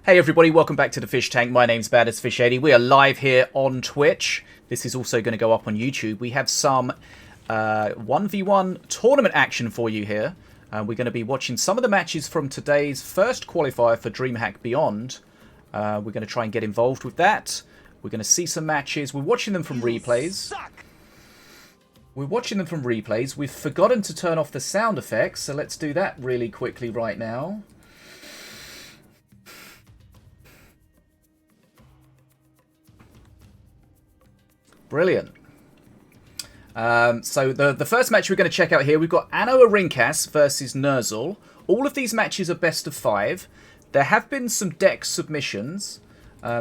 Hey everybody, welcome back to the Fish Tank. My name's BadAsFish80. We are live here on Twitch. This is also going to go up on YouTube. We have some 1v1 tournament action for you here. We're going to be watching some of the matches from today's first qualifier for DreamHack Beyond. We're going to try and get involved with that. We're going to see some matches. We're watching them from replays. We've forgotten to turn off the sound effects, so let's do that really quickly right now. Brilliant. So the first match we're going to check out here, we've got Anno versus Nerzl. All of these matches are best of 5. There have been some deck submissions.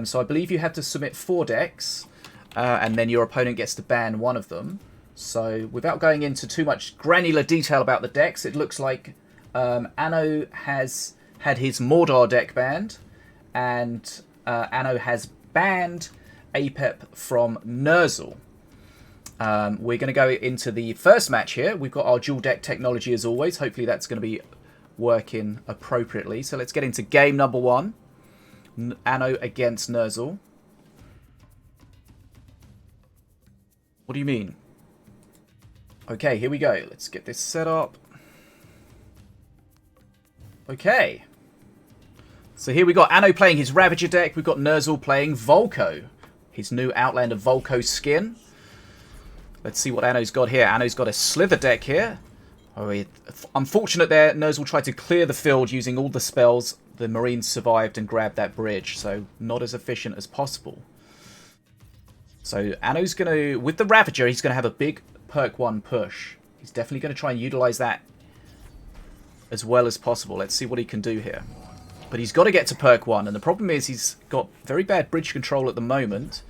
So I believe you have to submit 4 decks. And then your opponent gets to ban one of them. So without going into too much granular detail about the decks, it looks like Anno has had his Mordor deck banned. And Anno has banned Apep from Nerzl. We're going to go into the first match here. We've got our dual deck technology as always. Hopefully that's going to be working appropriately. So let's get into game number 1. Anno against Nerzl. What do you mean? Okay, here we go. Let's get this set up. Okay. So here we got Anno playing his Ravager deck. We've got Nerzl playing Volko. His new Outlander Volko skin. Let's see what Anno's got here. Anno's got a Slither deck here. Oh, unfortunate there. Nerzl tried to clear the field using all the spells. The Marines survived and grabbed that bridge. So not as efficient as possible. So Anno's going to, with the Ravager, he's going to have a big perk 1 push. He's definitely going to try and utilize that as well as possible. Let's see what he can do here. But he's got to get to perk 1. And the problem is he's got very bad bridge control at the moment.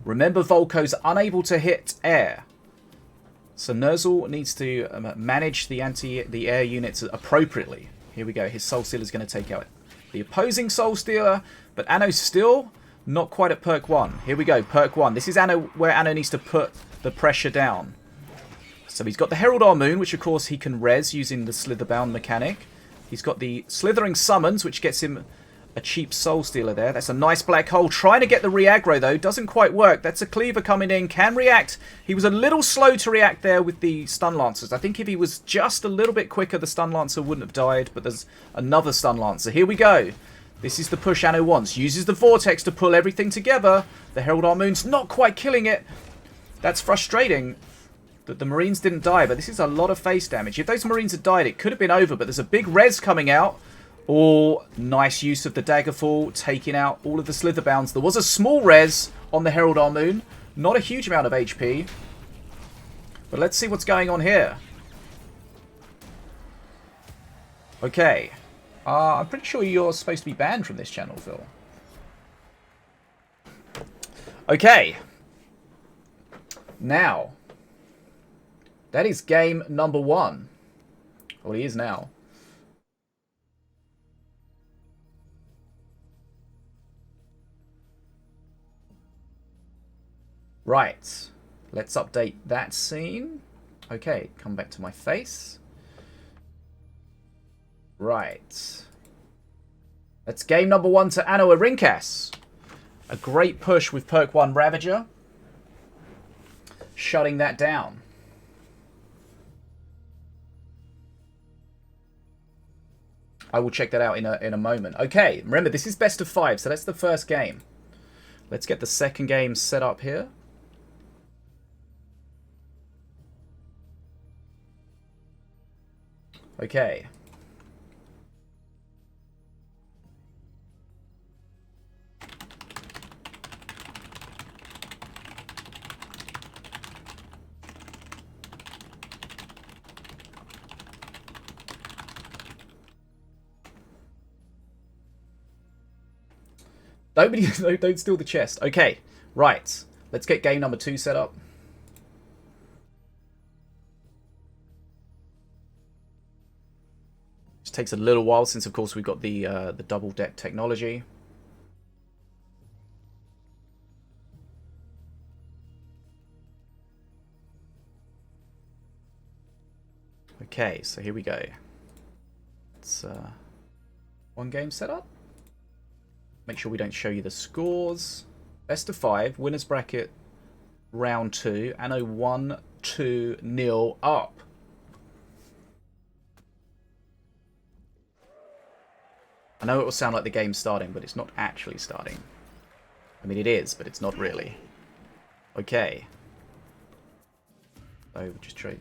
Remember, Volko's unable to hit air. So Nerzl needs to manage the air units appropriately. Here we go. His Soul Stealer is going to take out the opposing Soul Stealer. But Anno's still not quite at perk 1. Here we go. Perk 1. This is Anno, where Anno needs to put the pressure down. So he's got the Herald Armoon, which of course he can res using the Slitherbound mechanic. He's got the Slithering Summons, which gets him a cheap Soul Stealer there. That's a nice black hole. Trying to get the re-aggro, though. Doesn't quite work. That's a Cleaver coming in. Can react. He was a little slow to react there with the Stun Lancers. I think if he was just a little bit quicker, the Stun Lancer wouldn't have died. But there's another Stun Lancer. Here we go. This is the push Anno wants. Uses the Vortex to pull everything together. The Herald Armoon's not quite killing it. That's frustrating that the Marines didn't die, but this is a lot of face damage. If those Marines had died, it could have been over, but there's a big res coming out. Oh, nice use of the Daggerfall, taking out all of the Slitherbounds. There was a small res on the Herald Armoon. Not a huge amount of HP. But let's see what's going on here. Okay. I'm pretty sure you're supposed to be banned from this channel, Phil. Okay. Now, that is game number 1. Well, he is now. Right. Let's update that scene. Okay, come back to my face. Right. That's game number 1 to Anno Arinkas. A great push with perk 1 Ravager. Shutting that down. I will check that out in a moment. Okay, remember this is best of 5, so that's the first game. Let's get the second game set up here. Okay. Don't steal the chest. Okay, right. Let's get game number 2 set up. Just takes a little while since, of course, we've got the double deck technology. Okay, so here we go. It's one game setup. Make sure we don't show you the scores. Best of 5, winners bracket, round 2. Anno 1-2-0 up. I know it will sound like the game's starting, but it's not actually starting. I mean, it is, but it's not really. Okay. So, just trade.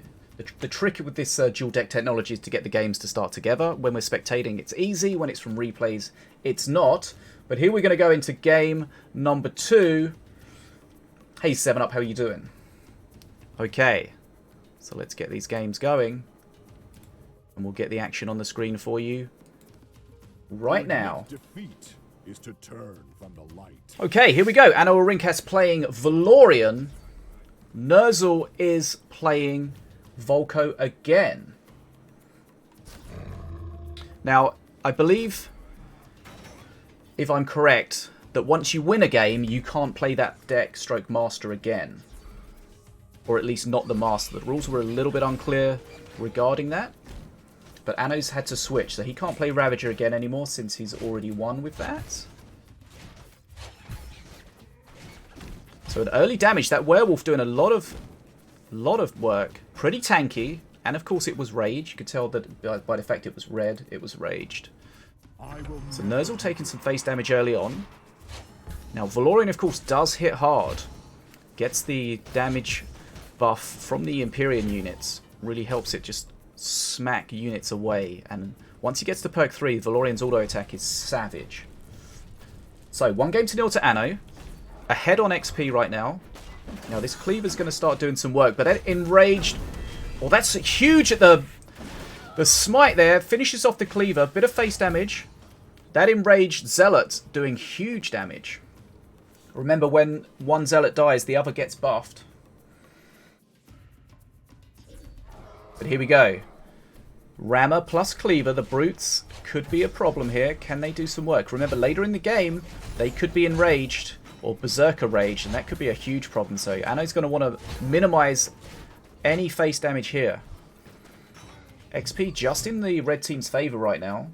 The trick with this dual deck technology is to get the games to start together. When we're spectating, it's easy. When it's from replays, it's not. But here we're going to go into game number 2. Hey, 7up, how are you doing? Okay. So let's get these games going. And we'll get the action on the screen for you right now. Defeat is to turn from the light. Okay, here we go. Anno Rinkas playing Valorian. Nerzl is playing Volko again. Now, I believe, if I'm correct, that once you win a game, you can't play that deck stroke master again. Or at least not the master. The rules were a little bit unclear regarding that. But Anno's had to switch, so he can't play Ravager again anymore since he's already won with that. So an early damage. That werewolf doing a lot of work. Pretty tanky. And of course it was rage. You could tell that by the fact it was red, it was raged. So Nerzl taking some face damage early on. Now Valorian of course does hit hard. Gets the damage buff from the Empyrean units. Really helps it just smack units away. And once he gets to perk 3, Valorian's auto attack is savage. So 1-0 to Anno. Ahead on XP right now. Now this cleaver's going to start doing some work. But that enraged... Well, that's huge at the smite there. Finishes off the cleaver. Bit of face damage. That enraged zealot doing huge damage. Remember, when one zealot dies, the other gets buffed. But here we go. Rammer plus cleaver. The brutes could be a problem here. Can they do some work? Remember, later in the game, they could be enraged or berserker raged, and that could be a huge problem. So Anno's going to want to minimize any face damage here. XP just in the red team's favor right now.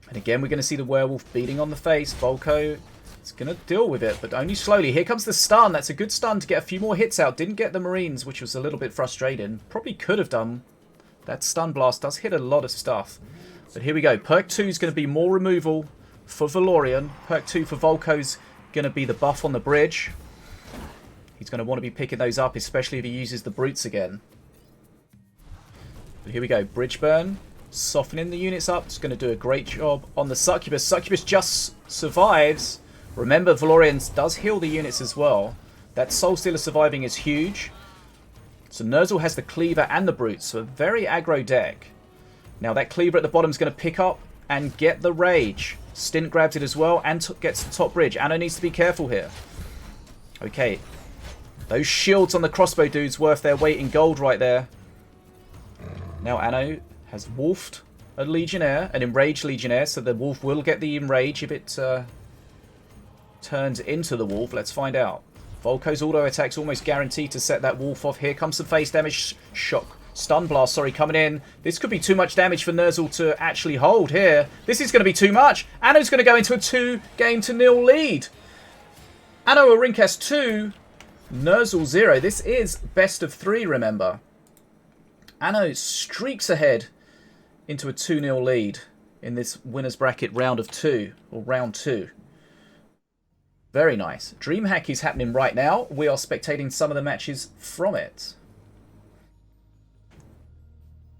And again, we're going to see the werewolf beating on the face. Volko is going to deal with it, but only slowly. Here comes the stun. That's a good stun to get a few more hits out. Didn't get the Marines, which was a little bit frustrating. Probably could have done. That stun blast does hit a lot of stuff. But here we go. Perk 2 is going to be more removal for Valorian. Perk 2 for Volko's going to be the buff on the bridge. He's going to want to be picking those up, especially if he uses the brutes again. But here we go. Bridge burn. Softening the units up. It's going to do a great job on the Succubus. Succubus just survives. Remember, Valorian does heal the units as well. That Soul Stealer surviving is huge. So Nerzl has the Cleaver and the Brutes. So a very aggro deck. Now that Cleaver at the bottom is going to pick up and get the Rage. Stint grabs it as well and gets the top bridge. Anno needs to be careful here. Okay. Those shields on the crossbow dudes worth their weight in gold right there. Now Anno has wolfed a Legionnaire, an enraged Legionnaire, so the wolf will get the enrage if it turns into the wolf. Let's find out. Volko's auto attack's almost guaranteed to set that wolf off. Here comes some face damage. Shock. Stun blast, sorry, coming in. This could be too much damage for Nerzl to actually hold here. This is going to be too much. Anno's going to go into a 2-0 lead. Anno Rinkas 2, Nerzl 0. This is best of 3, remember. Anno streaks ahead into a 2-0 lead in this winner's bracket round of 2, or round 2. Very nice. DreamHack is happening right now. We are spectating some of the matches from it.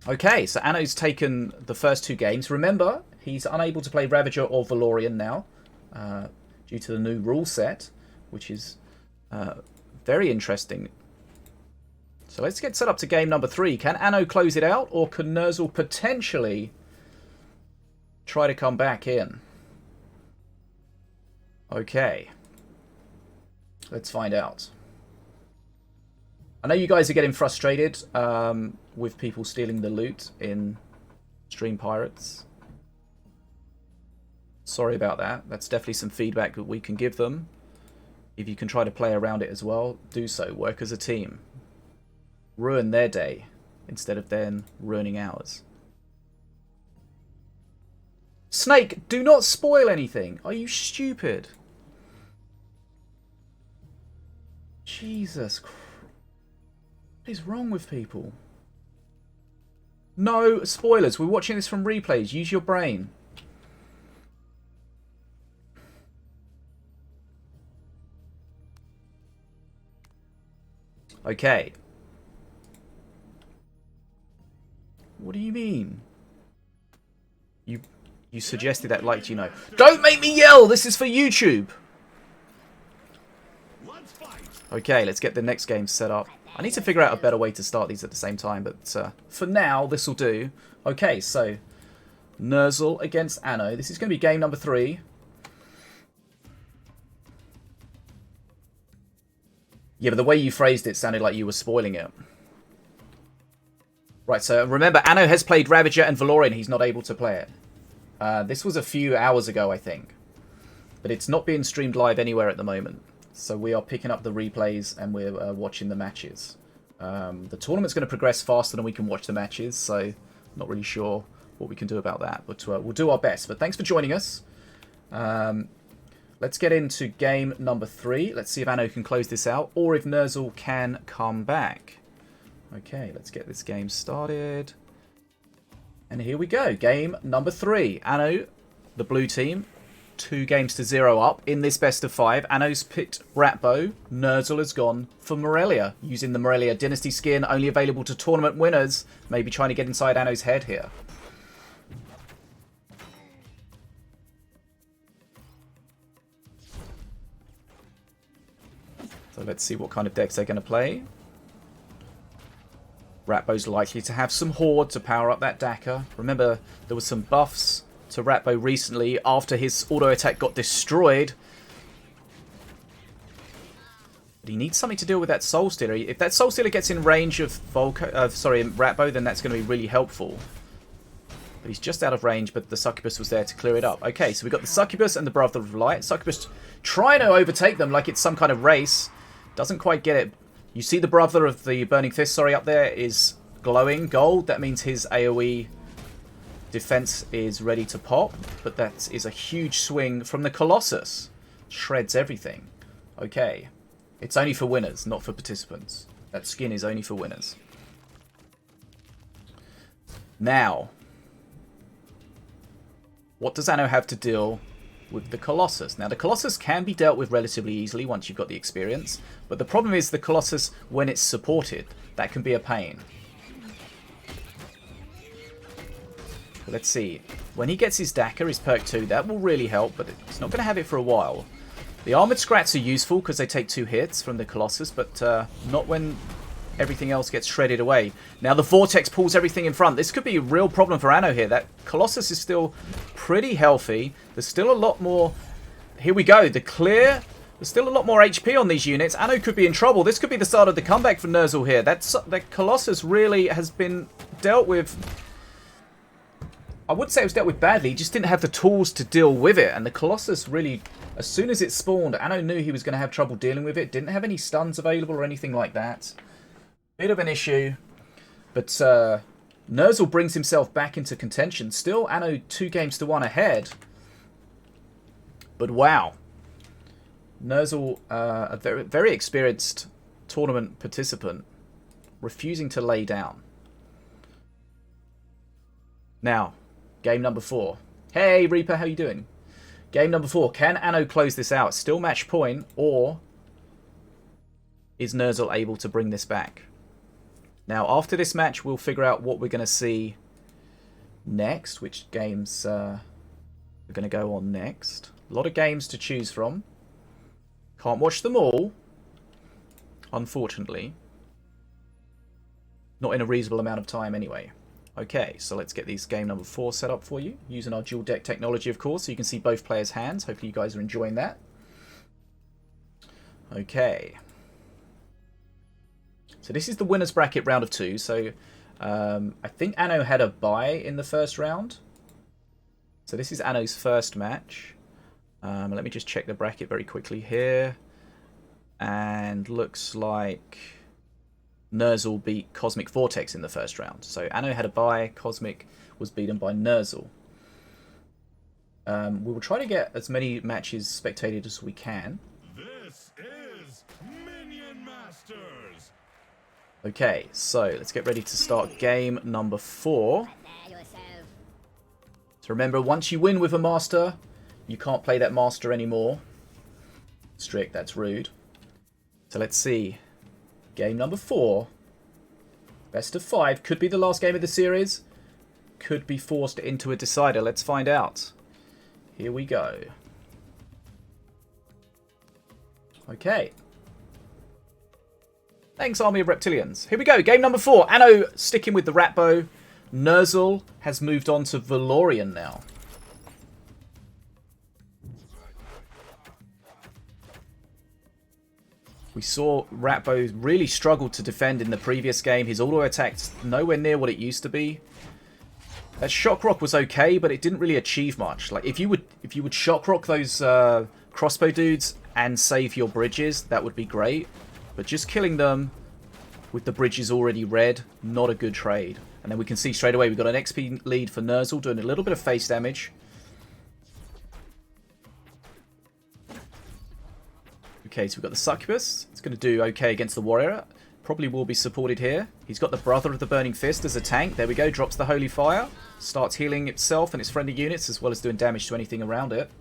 Okay, so Anno's taken the first 2 games. Remember, he's unable to play Ravager or Valorian now due to the new rule set, which is very interesting. So let's get set up to game number 3. Can Anno close it out, or can Nerzl potentially try to come back in? Okay. Let's find out. I know you guys are getting frustrated with people stealing the loot in Stream Pirates. Sorry about that. That's definitely some feedback that we can give them. If you can try to play around it as well, do so. Work as a team. Ruin their day instead of then ruining ours. Snake, do not spoil anything. Are you stupid? Jesus Christ. What is wrong with people? No spoilers. We're watching this from replays. Use your brain. Okay. What do you mean? You suggested that, like, you know. Don't make me yell! This is for YouTube! Okay, let's get the next game set up. I need to figure out a better way to start these at the same time, but for now, this will do. Okay, so Nerzl against Anno. This is going to be game number 3. Yeah, but the way you phrased it sounded like you were spoiling it. Right, so remember, Anno has played Ravager and Valorian. He's not able to play it. This was a few hours ago, I think. But it's not being streamed live anywhere at the moment. So we are picking up the replays and we're watching the matches. The tournament's going to progress faster than we can watch the matches. So not really sure what we can do about that. But we'll do our best. But thanks for joining us. Let's get into game number 3. Let's see if Anno can close this out. Or if Nerzl can come back. Okay, let's get this game started. And here we go. Game number 3. Anno, the blue team, 2-0 up in this best of 5. Anno's picked Ratbo. Nerzl has gone for Morelia, using the Morelia Dynasty skin, only available to tournament winners. Maybe trying to get inside Anno's head here. So let's see what kind of decks they're going to play. Ratbo's likely to have some Horde to power up that Daka. Remember, there was some buffs to Ratbo recently after his auto attack got destroyed. But he needs something to deal with that Soul Stealer. If that Soul Stealer gets in range of Ratbo, then that's going to be really helpful. But he's just out of range, but the Succubus was there to clear it up. Okay, so we've got the Succubus and the Brother of Light. Succubus trying to overtake them like it's some kind of race. Doesn't quite get it. You see the Brother of the Burning Fist, up there is glowing gold. That means his AoE defense is ready to pop. But that is a huge swing from the Colossus. Shreds everything. Okay. It's only for winners, not for participants. That skin is only for winners. Now, what does Anno have to deal with the Colossus? Now, the Colossus can be dealt with relatively easily once you've got the experience. But the problem is the Colossus, when it's supported, that can be a pain. Let's see. When he gets his Daka, his perk 2, that will really help, but it's not going to have it for a while. The Armored Scrats are useful because they take 2 hits from the Colossus, but not when everything else gets shredded away. Now the Vortex pulls everything in front. This could be a real problem for Anno here. That Colossus is still pretty healthy. There's still a lot more... Here we go. The clear... There's still a lot more HP on these units. Anno could be in trouble. This could be the start of the comeback for Nerzl here. That Colossus really has been dealt with... I would say it was dealt with badly. He just didn't have the tools to deal with it. And the Colossus really... As soon as it spawned, Anno knew he was going to have trouble dealing with it. Didn't have any stuns available or anything like that. Bit of an issue. But Nerzl brings himself back into contention. Still Anno 2-1 ahead. But wow. Nerzl, a very, very experienced tournament participant, refusing to lay down. Now, game number 4. Hey Reaper, how you doing? Game number 4. Can Anno close this out? Still match point, or is Nerzl able to bring this back? Now, after this match, we'll figure out what we're going to see next, which games are going to go on next. A lot of games to choose from. Can't watch them all, unfortunately. Not in a reasonable amount of time anyway. Okay, so let's get these game number 4 set up for you, using our dual deck technology, of course, so you can see both players' hands. Hopefully you guys are enjoying that. Okay. So this is the winner's bracket round of 2. So I think Anno had a bye in the first round. So this is Anno's first match. Let me just check the bracket very quickly here. And looks like Nerzl beat Cosmic Vortex in the first round. So Anno had a bye. Cosmic was beaten by Nerzl. We will try to get as many matches spectated as we can. This is Minion Masters. Okay, so let's get ready to start game number 4. So remember, once you win with a master, you can't play that master anymore. Strict, that's rude. So let's see. Game number 4. Best of 5. Could be the last game of the series. Could be forced into a decider. Let's find out. Here we go. Okay. Thanks, Army of Reptilians. Here we go. Game number 4. Anno sticking with the rat bow. Nerzl has moved on to Valorian now. We saw Ratbo really struggle to defend in the previous game. His auto attack's nowhere near what it used to be. That shock rock was okay, but it didn't really achieve much. Like if you would shock rock those crossbow dudes and save your bridges, that would be great. But just killing them with the bridges already red, not a good trade. And then we can see straight away we've got an XP lead for Nerzl, doing a little bit of face damage. Okay, so we've got the Succubus. It's going to do okay against the Warrior. Probably will be supported here. He's got the Brother of the Burning Fist as a tank. There we go, drops the Holy Fire. Starts healing itself and its friendly units, as well as doing damage to anything around it.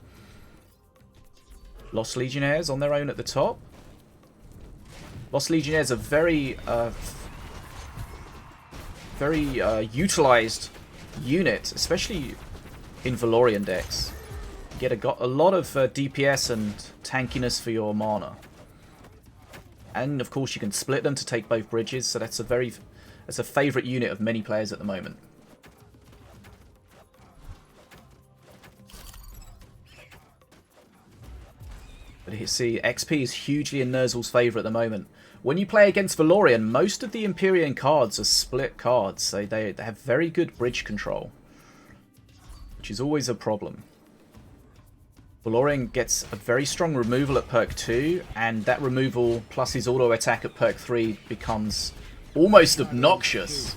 Lost Legionnaires on their own at the top. Lost Legionnaires are very utilized unit, especially in Valorian decks. You get a lot of DPS and tankiness for your mana. And of course you can split them to take both bridges, so that's a favourite unit of many players at the moment. But here, see, XP is hugely in Nerzl's favour at the moment. When you play against Valorian, most of the Empyrean cards are split cards, so they have very good bridge control, which is always a problem. Valorian gets a very strong removal at perk 2, and that removal plus his auto attack at perk 3 becomes almost obnoxious.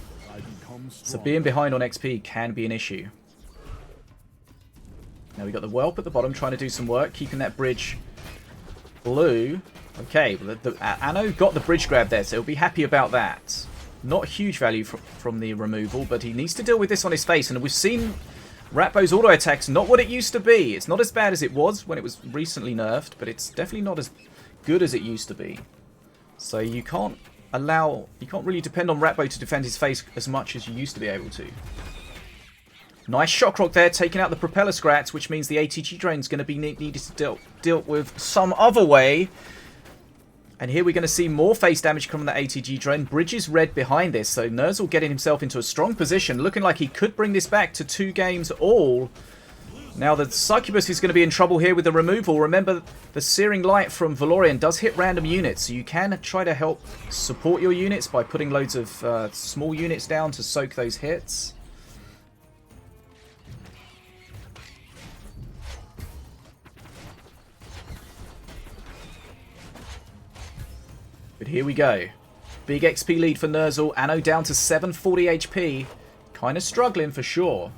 So being behind on XP can be an issue. Now we've got the Whelp at the bottom trying to do some work, keeping that bridge blue. Okay, well, Anno got the bridge grab there, so he'll be happy about that. Not huge value from the removal, but he needs to deal with this on his face, and we've seen Ratbo's auto attack's not what it used to be. It's not as bad as it was when it was recently nerfed, but it's definitely not as good as it used to be. So you can't really depend on Ratbo to defend his face as much as you used to be able to. Nice shock rock there, taking out the propeller scrats, which means the ATG drain's going to be needed to deal with some other way. And here we're going to see more face damage come from the ATG drain. Bridges red behind this, so Nerzl getting himself into a strong position, looking like he could bring this back to 2 games all. Now the Succubus is going to be in trouble here with the removal. Remember, the Searing Light from Valorian does hit random units, so you can try to help support your units by putting loads of small units down to soak those hits. But here we go. Big XP lead for Nerzl. Anno down to 740 HP. Kind of struggling for sure.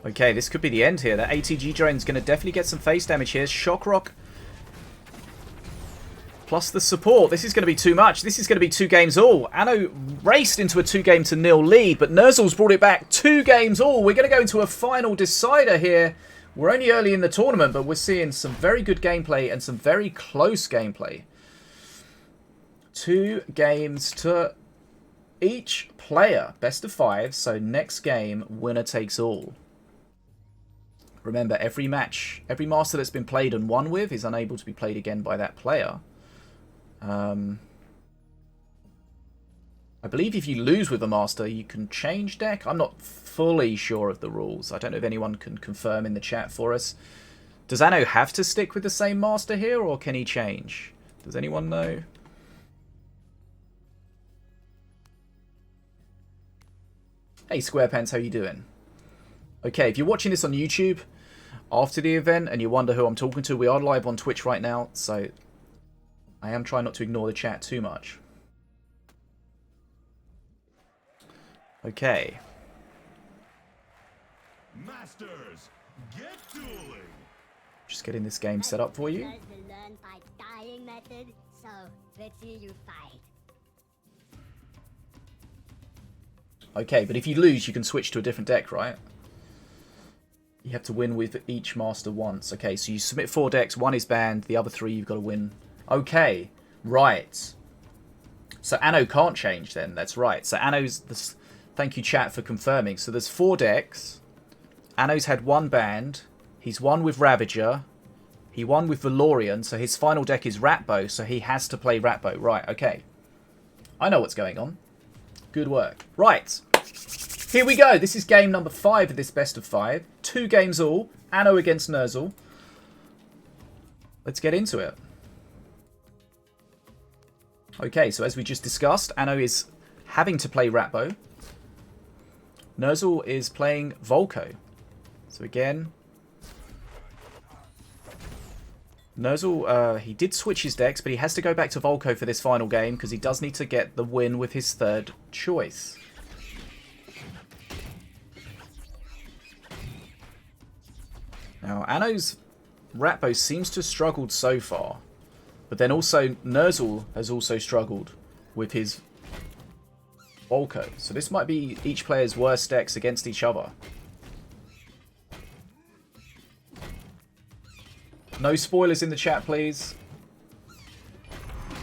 Okay, this could be the end here. That ATG drain's going to definitely get some face damage here. Shock Rock plus the support. This is going to be too much. This is going to be 2 games all. Anno raced into a 2-0 lead, but Nerzl's brought it back 2 games all. We're going to go into a final decider here. We're only early in the tournament, but we're seeing some very good gameplay and some very close gameplay. 2 games to each player. Best of 5, so next game, winner takes all. Remember, every match, every master that's been played and won with is unable to be played again by that player. I believe if you lose with a master, you can change deck. I'm not fully sure of the rules. I don't know if anyone can confirm in the chat for us. Does Anno have to stick with the same master here, or can he change? Does anyone know? Hey Squarepants, how you doing? Okay, if you're watching this on YouTube, after the event and you wonder who I'm talking to, we are live on Twitch right now, so I am trying not to ignore the chat too much. Okay. Masters, get dueling. Just getting this game set up for you. Learn by dying method, so let's see you fight. Okay, but if you lose, you can switch to a different deck, right? You have to win with each master once. Okay, so you submit 4 decks, 1 is banned, the other 3 you've got to win. Okay, right. So Anno can't change then, that's right. So Anno's... Thank you, chat, for confirming. So there's 4 decks. Anno's had 1 banned. He's won with Ravager. He won with Valorian, so his final deck is Ratbo, so he has to play Ratbo. Right, okay. I know what's going on. Good work. Right. Here we go. This is game number 5 of this best of 5. 2 games all. Anno against Nerzl. Let's get into it. Okay, so as we just discussed, Anno is having to play Ratbo. Nerzl is playing Volko. So again, Nerzl, he did switch his decks, but he has to go back to Volko for this final game because he does need to get the win with his 3rd choice. Now, Anno's Ratbo seems to have struggled so far, but then also Nerzl has also struggled with his Volko. So this might be each player's worst decks against each other. No spoilers in the chat, please.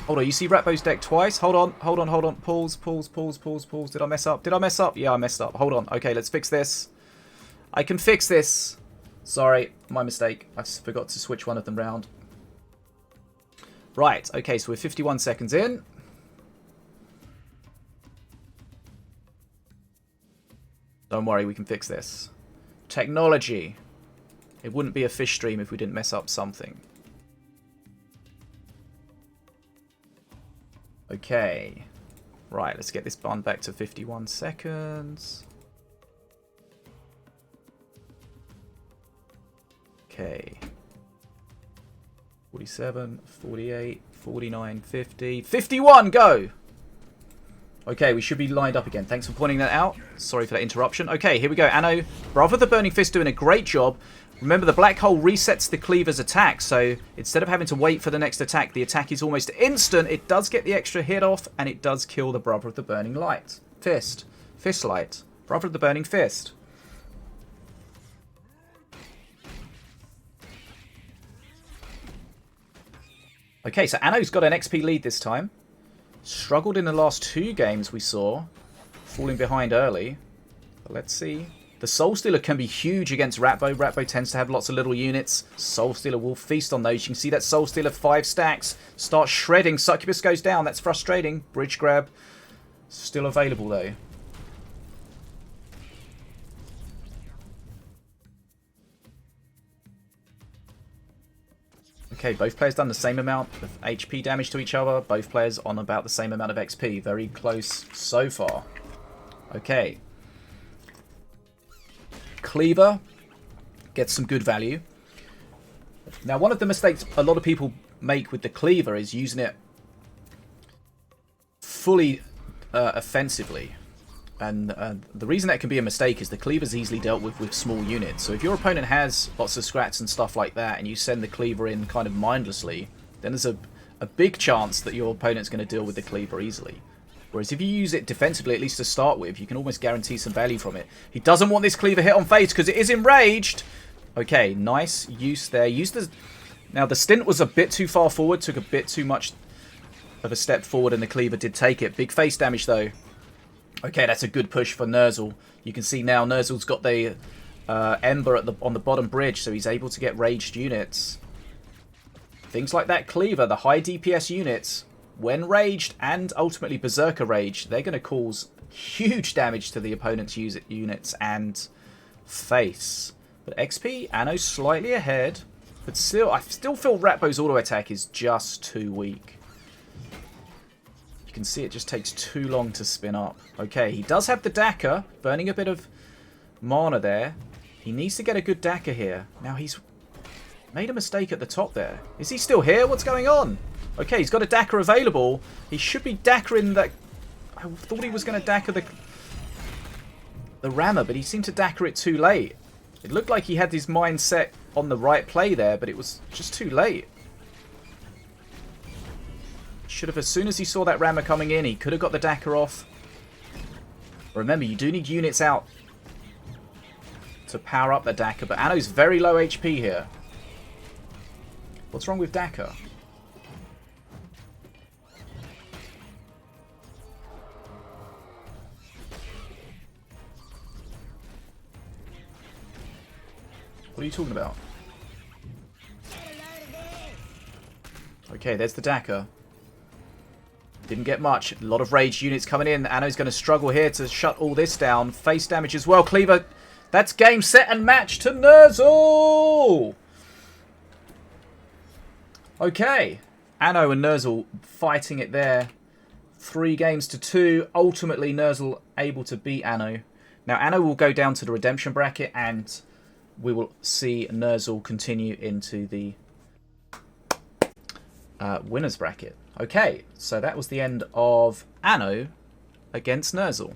Hold on, you see Ratbo's deck twice? Hold on. Pause. Did I mess up? Yeah, I messed up. Hold on. Okay, let's fix this. I can fix this. Sorry, my mistake. I just forgot to switch one of them round. Right, okay, so we're 51 seconds in. Don't worry, we can fix this. Technology. It wouldn't be a fish stream if we didn't mess up something. Okay. Right, let's get this button back to 51 seconds. Okay. 47, 48, 49, 50. 51, go! Okay, we should be lined up again. Thanks for pointing that out. Sorry for that interruption. Okay, here we go. Anno, Brother of the Burning Fist doing a great job. Remember, the black hole resets the cleaver's attack, so instead of having to wait for the next attack, the attack is almost instant. It does get the extra hit off, and it does kill the Brother of the Burning Light. Fist. Fist Light. Brother of the Burning Fist. Okay, so Anno's got an XP lead this time. Struggled in the last 2 games we saw. Falling behind early. But let's see. The Soul Stealer can be huge against Ratbo. Ratbo tends to have lots of little units. Soul Stealer will feast on those. You can see that Soul Stealer 5 stacks. Start shredding. Succubus goes down. That's frustrating. Bridge grab. Still available though. Okay, both players done the same amount of HP damage to each other. Both players on about the same amount of XP. Very close so far. Okay. Cleaver gets some good value. Now, one of the mistakes a lot of people make with the Cleaver is using it fully offensively. And the reason that can be a mistake is the Cleaver's easily dealt with small units. So if your opponent has lots of scrats and stuff like that, and you send the Cleaver in kind of mindlessly, then there's a big chance that your opponent's going to deal with the Cleaver easily. Whereas if you use it defensively, at least to start with, you can almost guarantee some value from it. He doesn't want this Cleaver hit on face because it is enraged. Okay, nice use there. Now, the stint was a bit too far forward, took a bit too much of a step forward, and the Cleaver did take it. Big face damage, though. Okay, that's a good push for Nerzl. You can see now Nerzl's got the Ember on the bottom bridge, so he's able to get raged units. Things like that Cleaver, the high DPS units, when raged and ultimately Berserker Rage, they're going to cause huge damage to the opponent's units and face. But XP, Anno slightly ahead. But still, I still feel Ratbo's auto attack is just too weak. You can see it just takes too long to spin up. Okay, he does have the Daka, burning a bit of mana there. He needs to get a good Daka here. Now he's made a mistake at the top there. Is he still here? What's going on? Okay, he's got a Daka available. He should be Daka-ing that... I thought he was going to Daka the rammer, but he seemed to Daka it too late. It looked like he had his mind set on the right play there, but it was just too late. Should have, as soon as he saw that rammer coming in, he could have got the Daka off. Remember, you do need units out to power up the Daka, but Anno's very low HP here. What's wrong with Daka? What are you talking about? Okay, there's the Daka. Didn't get much. A lot of rage units coming in. Anno's going to struggle here to shut all this down. Face damage as well. Cleaver, that's game, set, and match to Nerzl! Okay. Anno and Nerzl fighting it there. 3 games to 2. Ultimately, Nerzl able to beat Anno. Now, Anno will go down to the redemption bracket, and we will see Nerzl continue into the winners bracket. Okay, so that was the end of Anno against Nerzl.